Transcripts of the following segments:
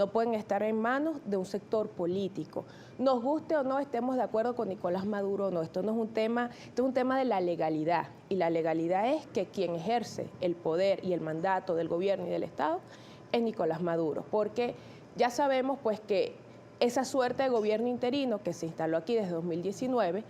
no pueden estar en manos de un sector político. Nos guste o no, estemos de acuerdo con Nicolás Maduro o no, esto no es un tema, esto es un tema de la legalidad, y la legalidad es que quien ejerce el poder y el mandato del gobierno y del Estado es Nicolás Maduro, porque ya sabemos pues que esa suerte de gobierno interino que se instaló aquí desde 2019,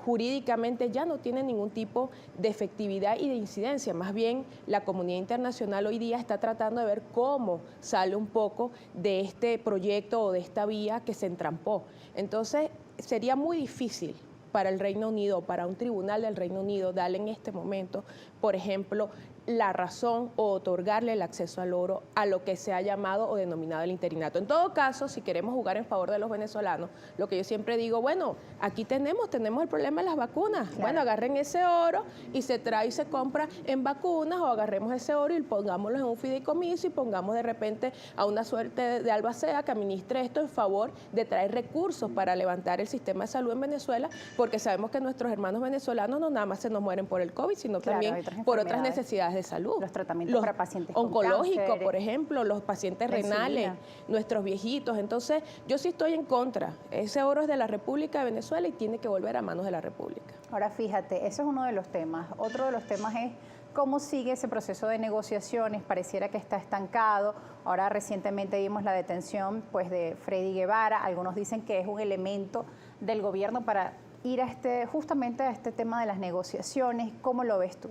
jurídicamente ya no tiene ningún tipo de efectividad y de incidencia. Más bien, la comunidad internacional hoy día está tratando de ver cómo sale un poco de este proyecto o de esta vía que se entrampó. Entonces, sería muy difícil para el Reino Unido, para un tribunal del Reino Unido, darle en este momento, por ejemplo, la razón o otorgarle el acceso al oro a lo que se ha llamado o denominado el interinato. En todo caso, si queremos jugar en favor de los venezolanos, lo que yo siempre digo, bueno, aquí tenemos el problema de las vacunas. Claro. Bueno, agarren ese oro y se trae y se compra en vacunas, o agarremos ese oro y pongámoslo en un fideicomiso y pongamos de repente a una suerte de albacea que administre esto en favor de traer recursos para levantar el sistema de salud en Venezuela, porque sabemos que nuestros hermanos venezolanos no nada más se nos mueren por el COVID, sino también por otras necesidades de salud. Los tratamientos para pacientes oncológicos, por ejemplo, los pacientes renales, nuestros viejitos. Entonces, yo sí estoy en contra. Ese oro es de la República de Venezuela y tiene que volver a manos de la República. Ahora, fíjate, eso es uno de los temas. Otro de los temas es cómo sigue ese proceso de negociaciones. Pareciera que está estancado. Ahora, recientemente vimos la detención pues, de Freddy Guevara. Algunos dicen que es un elemento del gobierno para ir a justamente a este tema de las negociaciones. ¿Cómo lo ves tú?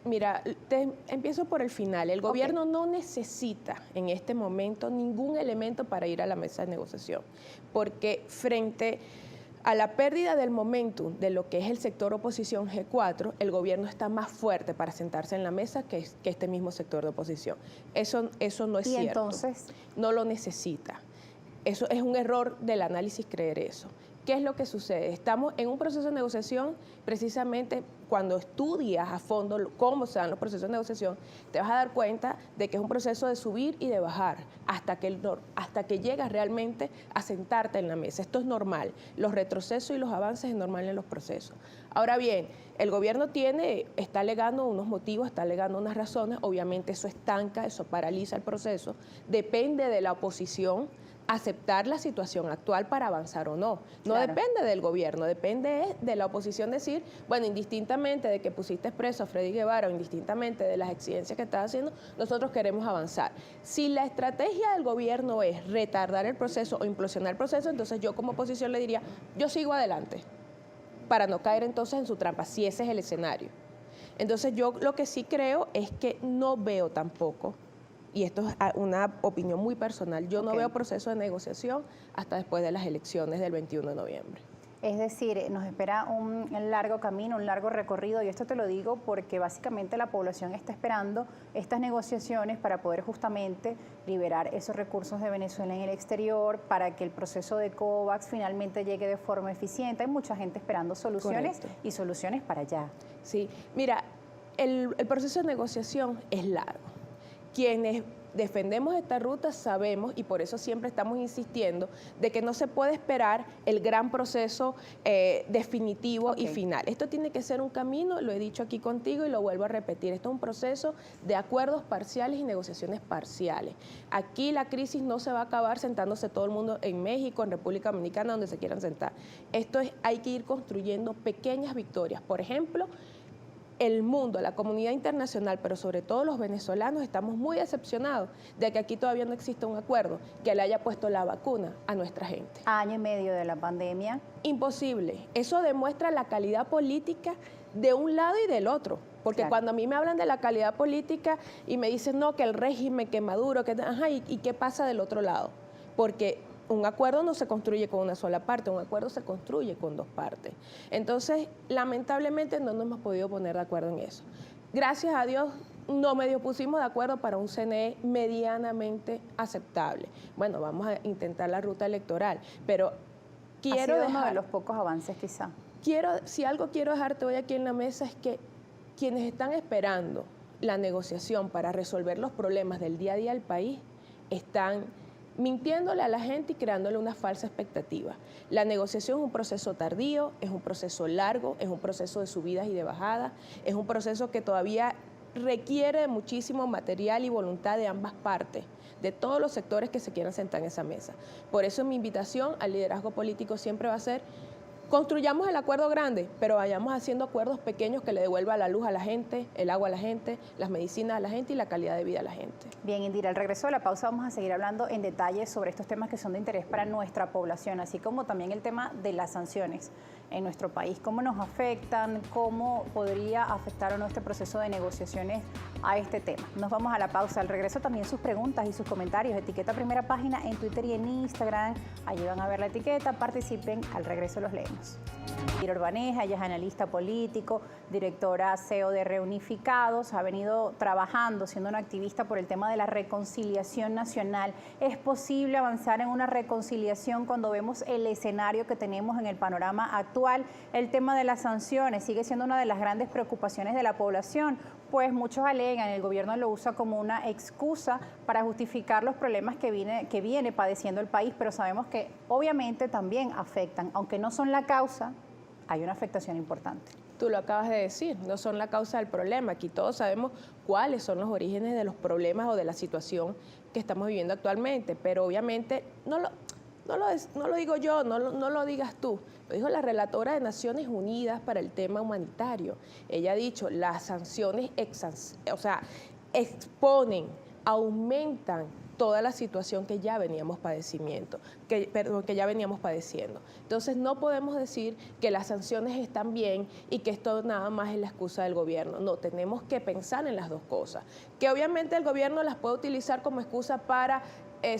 Mira, empiezo por el final. El gobierno no necesita en este momento ningún elemento para ir a la mesa de negociación, porque frente a la pérdida del momentum de lo que es el sector oposición G4, el gobierno está más fuerte para sentarse en la mesa que este mismo sector de oposición. Eso no es cierto. ¿Y entonces? No lo necesita. Eso es un error del análisis creer eso. ¿Qué es lo que sucede? Estamos en un proceso de negociación, precisamente cuando estudias a fondo cómo se dan los procesos de negociación, te vas a dar cuenta de que es un proceso de subir y de bajar hasta que llegas realmente a sentarte en la mesa. Esto es normal. Los retrocesos y los avances es normal en los procesos. Ahora bien, el gobierno está alegando unos motivos, está alegando unas razones, obviamente eso estanca, eso paraliza el proceso, depende de la oposición aceptar la situación actual para avanzar o no. No depende del gobierno, depende de la oposición decir, bueno, indistintamente de que pusiste preso a Freddy Guevara o indistintamente de las exigencias que estás haciendo, nosotros queremos avanzar. Si la estrategia del gobierno es retardar el proceso o implosionar el proceso, entonces yo como oposición le diría, yo sigo adelante, para no caer entonces en su trampa, si ese es el escenario. Entonces yo lo que sí creo es que no veo tampoco, y esto es una opinión muy personal, yo no veo proceso de negociación hasta después de las elecciones del 21 de noviembre. Es decir, nos espera un largo camino, un largo recorrido, y esto te lo digo porque básicamente la población está esperando estas negociaciones para poder justamente liberar esos recursos de Venezuela en el exterior, para que el proceso de COVAX finalmente llegue de forma eficiente. Hay mucha gente esperando soluciones. Correcto. Y soluciones para allá. Sí, mira, el proceso de negociación es largo. Quienes defendemos esta ruta sabemos, y por eso siempre estamos insistiendo, de que no se puede esperar el gran proceso definitivo y final. Esto tiene que ser un camino, lo he dicho aquí contigo y lo vuelvo a repetir, esto es un proceso de acuerdos parciales y negociaciones parciales. Aquí la crisis no se va a acabar sentándose todo el mundo en México, en República Dominicana, donde se quieran sentar. Hay que ir construyendo pequeñas victorias. Por ejemplo, el mundo, la comunidad internacional, pero sobre todo los venezolanos, estamos muy decepcionados de que aquí todavía no exista un acuerdo que le haya puesto la vacuna a nuestra gente. Año y medio de la pandemia. Imposible. Eso demuestra la calidad política de un lado y del otro. Porque cuando a mí me hablan de la calidad política y me dicen, no, que el régimen, que Maduro, que ¿y qué pasa del otro lado? Porque un acuerdo no se construye con una sola parte, un acuerdo se construye con dos partes. Entonces, lamentablemente no nos hemos podido poner de acuerdo en eso. Gracias a Dios, no medio pusimos de acuerdo para un CNE medianamente aceptable. Bueno, vamos a intentar la ruta electoral, pero quiero dejar... uno de los pocos avances quizá. Si algo quiero dejarte hoy aquí en la mesa es que quienes están esperando la negociación para resolver los problemas del día a día del país están mintiéndole a la gente y creándole una falsa expectativa. La negociación es un proceso tardío, es un proceso largo, es un proceso de subidas y de bajadas, es un proceso que todavía requiere de muchísimo material y voluntad de ambas partes, de todos los sectores que se quieran sentar en esa mesa. Por eso mi invitación al liderazgo político siempre va a ser: construyamos el acuerdo grande, pero vayamos haciendo acuerdos pequeños que le devuelvan la luz a la gente, el agua a la gente, las medicinas a la gente y la calidad de vida a la gente. Bien, Indira, al regreso de la pausa vamos a seguir hablando en detalle sobre estos temas que son de interés para nuestra población, así como también el tema de las sanciones en nuestro país, cómo nos afectan, cómo podría afectar o no este proceso de negociaciones a este tema. Nos vamos a la pausa. Al regreso también sus preguntas y sus comentarios. Etiqueta Primera Página en Twitter y en Instagram. Allí van a ver la etiqueta, participen. Al regreso los leemos. Indira Urbaneja, ella es analista político, directora CEO de Reunificados, ha venido trabajando, siendo una activista por el tema de la reconciliación nacional. ¿Es posible avanzar en una reconciliación cuando vemos el escenario que tenemos en el panorama actual? El tema de las sanciones sigue siendo una de las grandes preocupaciones de la población, pues muchos alegan, el gobierno lo usa como una excusa para justificar los problemas que viene padeciendo el país, pero sabemos que obviamente también afectan, aunque no son la causa, hay una afectación importante. Tú lo acabas de decir, no son la causa del problema. Aquí todos sabemos cuáles son los orígenes de los problemas o de la situación que estamos viviendo actualmente, pero obviamente no lo digo yo, no lo digas tú, lo dijo la relatora de Naciones Unidas para el tema humanitario. Ella ha dicho, las sanciones exponen, aumentan toda la situación que ya veníamos padeciendo. Entonces no podemos decir que las sanciones están bien y que esto nada más es la excusa del gobierno. No, tenemos que pensar en las dos cosas. Que obviamente el gobierno las puede utilizar como excusa para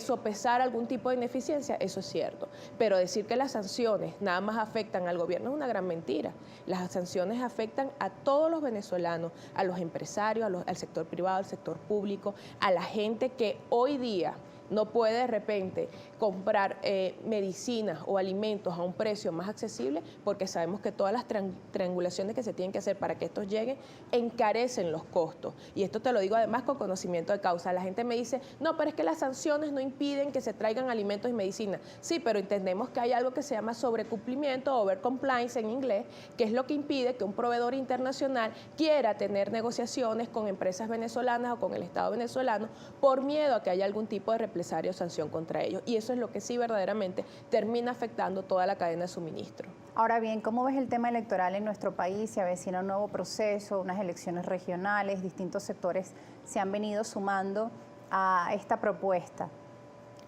sopesar algún tipo de ineficiencia, eso es cierto, pero decir que las sanciones nada más afectan al gobierno es una gran mentira. Las sanciones afectan a todos los venezolanos, a los empresarios, al sector privado, al sector público, a la gente que hoy día no puede de repente comprar medicinas o alimentos a un precio más accesible, porque sabemos que todas las triangulaciones que se tienen que hacer para que estos lleguen encarecen los costos. Y esto te lo digo además con conocimiento de causa. La gente me dice, no, pero es que las sanciones no impiden que se traigan alimentos y medicinas. Sí, pero entendemos que hay algo que se llama sobrecumplimiento, overcompliance en inglés, que es lo que impide que un proveedor internacional quiera tener negociaciones con empresas venezolanas o con el Estado venezolano por miedo a que haya algún tipo de represalia o sanción contra ellos. Y eso es lo que sí verdaderamente termina afectando toda la cadena de suministro. Ahora bien, ¿cómo ves el tema electoral en nuestro país? Se avecina un nuevo proceso, unas elecciones regionales, distintos sectores se han venido sumando a esta propuesta.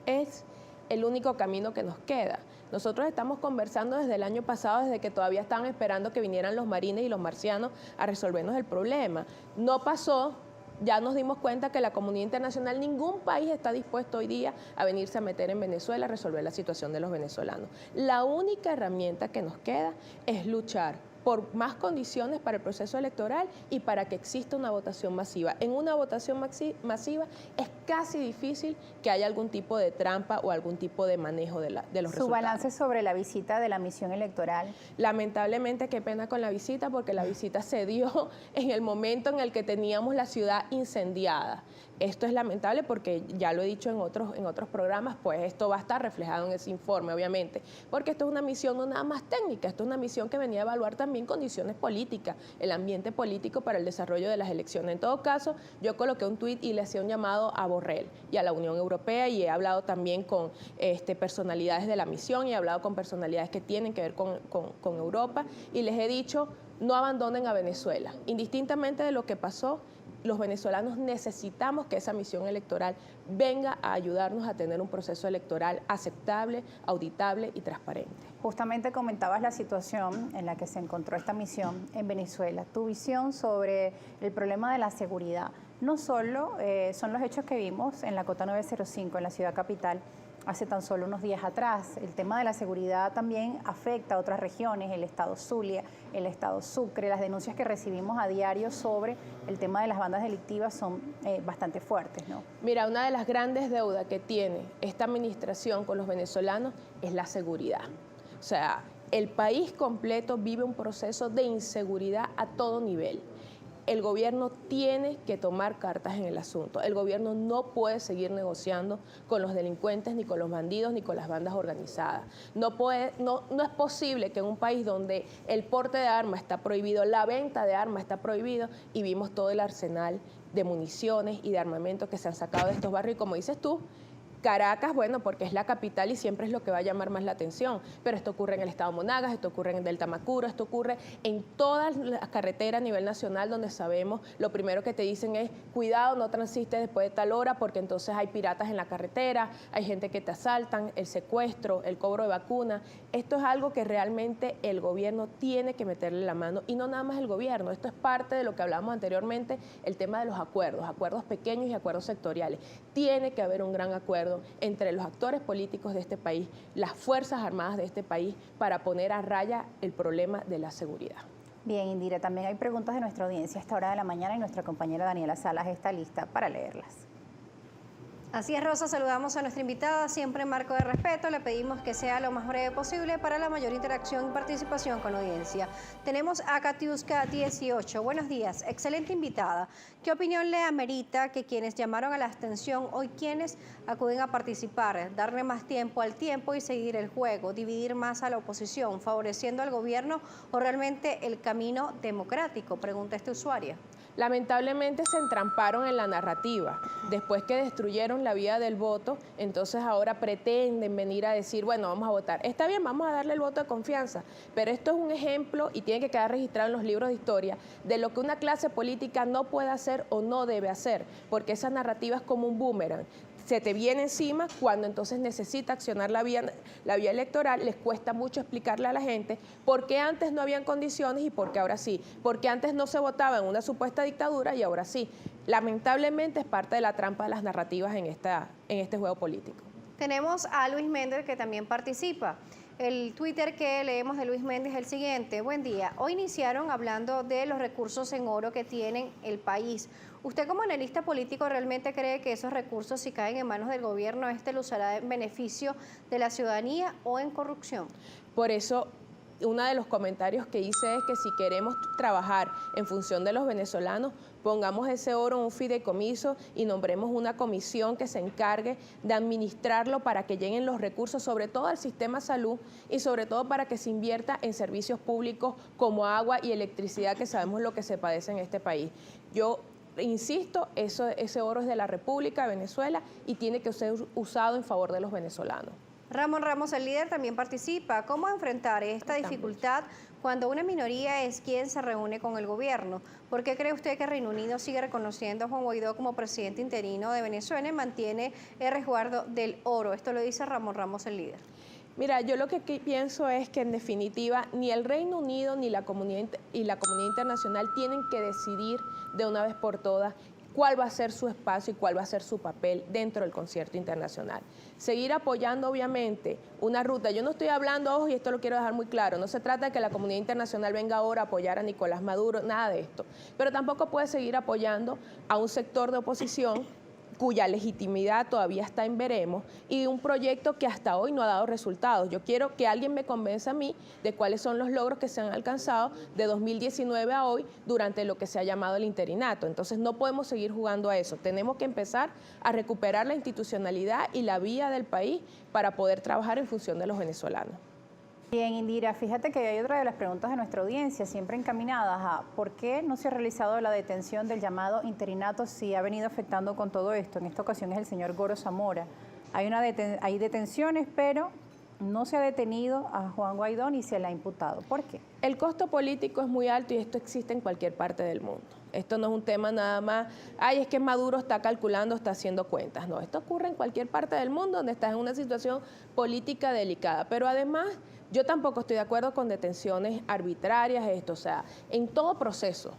Es el único camino que nos queda. Nosotros estamos conversando desde el año pasado, desde que todavía estaban esperando que vinieran los marines y los marcianos a resolvernos el problema. No pasó. Ya nos dimos cuenta que la comunidad internacional, ningún país está dispuesto hoy día a venirse a meter en Venezuela a resolver la situación de los venezolanos. La única herramienta que nos queda es luchar por más condiciones para el proceso electoral y para que exista una votación masiva. En una votación masiva es casi difícil que haya algún tipo de trampa o algún tipo de manejo de los resultados. ¿Su balance sobre la visita de la misión electoral? Lamentablemente, qué pena con la visita, porque la visita se dio en el momento en el que teníamos la ciudad incendiada. Esto es lamentable porque ya lo he dicho en otros programas, pues esto va a estar reflejado en ese informe, obviamente, porque esto es una misión no nada más técnica, esto es una misión que venía a evaluar también condiciones políticas, el ambiente político para el desarrollo de las elecciones. En todo caso, yo coloqué un tuit y le hacía un llamado a Borrell y a la Unión Europea, y he hablado también con personalidades de la misión y he hablado con personalidades que tienen que ver con Europa, y les he dicho, no abandonen a Venezuela, indistintamente de lo que pasó. Los venezolanos necesitamos que esa misión electoral venga a ayudarnos a tener un proceso electoral aceptable, auditable y transparente. Justamente comentabas la situación en la que se encontró esta misión en Venezuela. Tu visión sobre el problema de la seguridad. No solo son los hechos que vimos en la Cota 905, en la ciudad capital, hace tan solo unos días atrás. El tema de la seguridad también afecta a otras regiones, el estado Zulia, el estado Sucre. Las denuncias que recibimos a diario sobre el tema de las bandas delictivas son bastante fuertes, ¿no? Mira, una de las grandes deudas que tiene esta administración con los venezolanos es la seguridad. O sea, el país completo vive un proceso de inseguridad a todo nivel. el gobierno tiene que tomar cartas en el asunto. El gobierno no puede seguir negociando con los delincuentes, ni con los bandidos, ni con las bandas organizadas. No es posible que en un país donde el porte de armas está prohibido, la venta de armas está prohibido, y vimos todo el arsenal de municiones y de armamento que se han sacado de estos barrios. Y como dices tú, Caracas, bueno, porque es la capital y siempre es lo que va a llamar más la atención, pero esto ocurre en el estado Monagas, esto ocurre en Delta Macuro, esto ocurre en todas las carreteras a nivel nacional, donde sabemos, lo primero que te dicen es, cuidado, no transites después de tal hora, porque entonces hay piratas en la carretera, hay gente que te asaltan, el secuestro, el cobro de vacuna. Esto es algo que realmente el gobierno tiene que meterle la mano, y no nada más el gobierno, esto es parte de lo que hablamos anteriormente, el tema de los acuerdos pequeños y acuerdos sectoriales. Tiene que haber un gran acuerdo entre los actores políticos de este país, las Fuerzas Armadas de este país, para poner a raya el problema de la seguridad. Bien, Indira, también hay preguntas de nuestra audiencia a esta hora de la mañana y nuestra compañera Daniela Salas está lista para leerlas. Así es, Rosa, saludamos a nuestra invitada, siempre en marco de respeto, le pedimos que sea lo más breve posible para la mayor interacción y participación con la audiencia. Tenemos a Katiuska 18, buenos días, excelente invitada. ¿Qué opinión le amerita que quienes llamaron a la abstención, hoy quienes acuden a participar, darle más tiempo al tiempo y seguir el juego, dividir más a la oposición, favoreciendo al gobierno o realmente el camino democrático? Pregunta este usuario. Lamentablemente se entramparon en la narrativa. Después que destruyeron la vía del voto, entonces ahora pretenden venir a decir, bueno, vamos a votar. Está bien, vamos a darle el voto de confianza, pero esto es un ejemplo y tiene que quedar registrado en los libros de historia de lo que una clase política no puede hacer o no debe hacer, porque esa narrativa es como un boomerang. Se te viene encima cuando entonces necesita accionar la vía electoral, les cuesta mucho explicarle a la gente por qué antes no habían condiciones y por qué ahora sí, porque antes no se votaba en una supuesta dictadura y ahora sí. Lamentablemente es parte de la trampa de las narrativas en este juego político. Tenemos a Luis Méndez, que también participa. El Twitter que leemos de Luis Méndez es el siguiente. Buen día. Hoy iniciaron hablando de los recursos en oro que tiene el país. ¿Usted como analista político realmente cree que esos recursos, si caen en manos del gobierno, lo usará en beneficio de la ciudadanía o en corrupción? Por eso, uno de los comentarios que hice es que si queremos trabajar en función de los venezolanos, pongamos ese oro en un fideicomiso y nombremos una comisión que se encargue de administrarlo para que lleguen los recursos, sobre todo al sistema salud y sobre todo para que se invierta en servicios públicos como agua y electricidad, que sabemos lo que se padece en este país. Yo insisto, ese oro es de la República de Venezuela y tiene que ser usado en favor de los venezolanos. Ramón Ramos, el líder, también participa. ¿Cómo enfrentar esta dificultad cuando una minoría es quien se reúne con el gobierno? ¿Por qué cree usted que Reino Unido sigue reconociendo a Juan Guaidó como presidente interino de Venezuela y mantiene el resguardo del oro? Esto lo dice Ramón Ramos, el líder. Mira, yo lo que pienso es que en definitiva ni el Reino Unido ni la comunidad internacional tienen que decidir de una vez por todas cuál va a ser su espacio y cuál va a ser su papel dentro del concierto internacional. Seguir apoyando, obviamente, una ruta. Yo no estoy hablando, ojo, y esto lo quiero dejar muy claro, no se trata de que la comunidad internacional venga ahora a apoyar a Nicolás Maduro, nada de esto. Pero tampoco puede seguir apoyando a un sector de oposición cuya legitimidad todavía está en veremos, y un proyecto que hasta hoy no ha dado resultados. Yo quiero que alguien me convenza a mí de cuáles son los logros que se han alcanzado de 2019 a hoy durante lo que se ha llamado el interinato. Entonces no podemos seguir jugando a eso. Tenemos que empezar a recuperar la institucionalidad y la vía del país para poder trabajar en función de los venezolanos. Bien, Indira, fíjate que hay otra de las preguntas de nuestra audiencia, siempre encaminadas a ¿por qué no se ha realizado la detención del llamado interinato si ha venido afectando con todo esto? En esta ocasión es el señor Goro Zamora. Hay detenciones, pero no se ha detenido a Juan Guaidó ni se le ha imputado. ¿Por qué? El costo político es muy alto y esto existe en cualquier parte del mundo. Esto no es un tema nada más, es que Maduro está calculando, está haciendo cuentas. No, esto ocurre en cualquier parte del mundo donde estás en una situación política delicada. Pero además, yo tampoco estoy de acuerdo con detenciones arbitrarias, o sea, en todo proceso.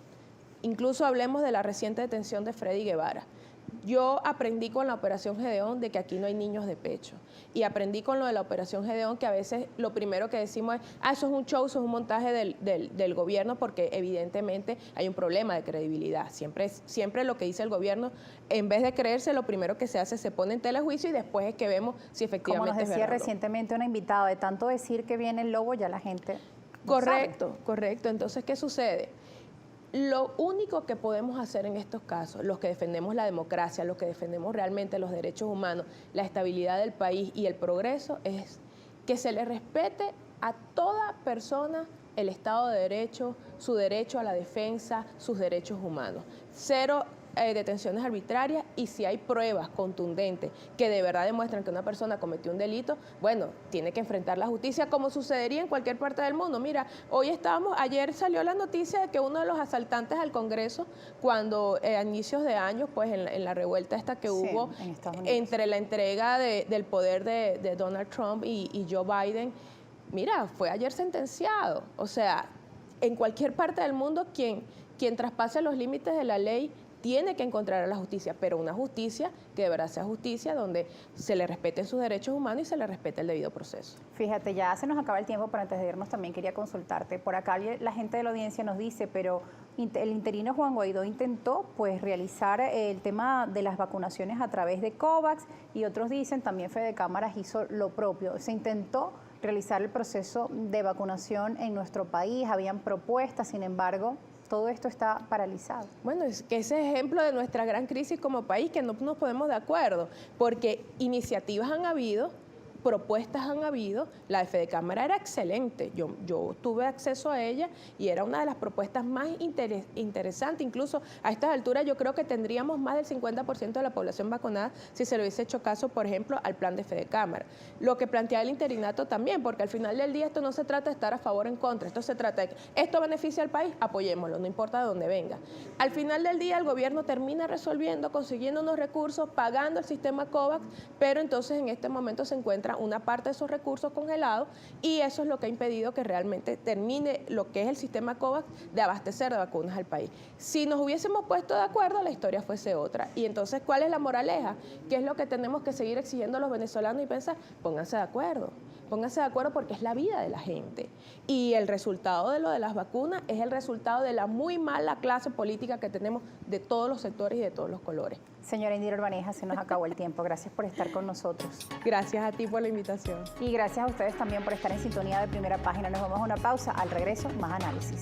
Incluso hablemos de la reciente detención de Freddy Guevara. Yo aprendí con la Operación Gedeón de que aquí no hay niños de pecho. Y aprendí con lo de la Operación Gedeón que a veces lo primero que decimos es, eso es un show, eso es un montaje del gobierno, porque evidentemente hay un problema de credibilidad. Siempre lo que dice el gobierno, en vez de creerse, lo primero que se hace se pone en telejuicio y después es que vemos si efectivamente es verdad. Como nos decía recientemente una invitada, de tanto decir que viene el lobo, ya la gente Correcto. Entonces, ¿qué sucede? Lo único que podemos hacer en estos casos, los que defendemos la democracia, los que defendemos realmente los derechos humanos, la estabilidad del país y el progreso, es que se le respete a toda persona el Estado de Derecho, su derecho a la defensa, sus derechos humanos. Cero detenciones arbitrarias, y si hay pruebas contundentes que de verdad demuestran que una persona cometió un delito, bueno, tiene que enfrentar la justicia, como sucedería en cualquier parte del mundo. Mira, ayer salió la noticia de que uno de los asaltantes al Congreso, cuando a inicios de años, pues en la revuelta esta que hubo entre la entrega del poder de Donald Trump y Joe Biden, mira, fue ayer sentenciado. O sea, en cualquier parte del mundo, quien traspase los límites de la ley tiene que encontrar a la justicia, pero una justicia que de verdad sea justicia, donde se le respeten sus derechos humanos y se le respete el debido proceso. Fíjate, ya se nos acaba el tiempo, pero antes de irnos también quería consultarte. Por acá la gente de la audiencia nos dice, pero el interino Juan Guaidó intentó pues realizar el tema de las vacunaciones a través de COVAX, y otros dicen también Fede Cámaras hizo lo propio. Se intentó realizar el proceso de vacunación en nuestro país, habían propuestas, sin embargo, todo esto está paralizado. Bueno, es que ese ejemplo de nuestra gran crisis como país, que no nos podemos de acuerdo, porque iniciativas han habido, propuestas han habido, la de Fede Cámara era excelente, yo tuve acceso a ella y era una de las propuestas más interesantes. Incluso a estas alturas yo creo que tendríamos más del 50% de la población vacunada si se le hubiese hecho caso, por ejemplo, al plan de Fede Cámara. Lo que plantea el interinato también, porque al final del día esto no se trata de estar a favor o en contra, esto se trata de que esto beneficia al país, apoyémoslo, no importa de dónde venga. Al final del día el gobierno termina resolviendo, consiguiendo unos recursos, pagando el sistema COVAX, pero entonces en este momento se encuentra una parte de esos recursos congelados, y eso es lo que ha impedido que realmente termine lo que es el sistema COVAX de abastecer de vacunas al país. Si nos hubiésemos puesto de acuerdo, la historia fuese otra. Y entonces, ¿cuál es la moraleja? ¿Qué es lo que tenemos que seguir exigiendo a los venezolanos y pensar? Pónganse de acuerdo porque es la vida de la gente. Y el resultado de lo de las vacunas es el resultado de la muy mala clase política que tenemos de todos los sectores y de todos los colores. Señora Indira Urbaneja, se nos acabó el tiempo. Gracias por estar con nosotros. Gracias a ti por la invitación. Y gracias a ustedes también por estar en sintonía de Primera Página. Nos vamos a una pausa. Al regreso, más análisis.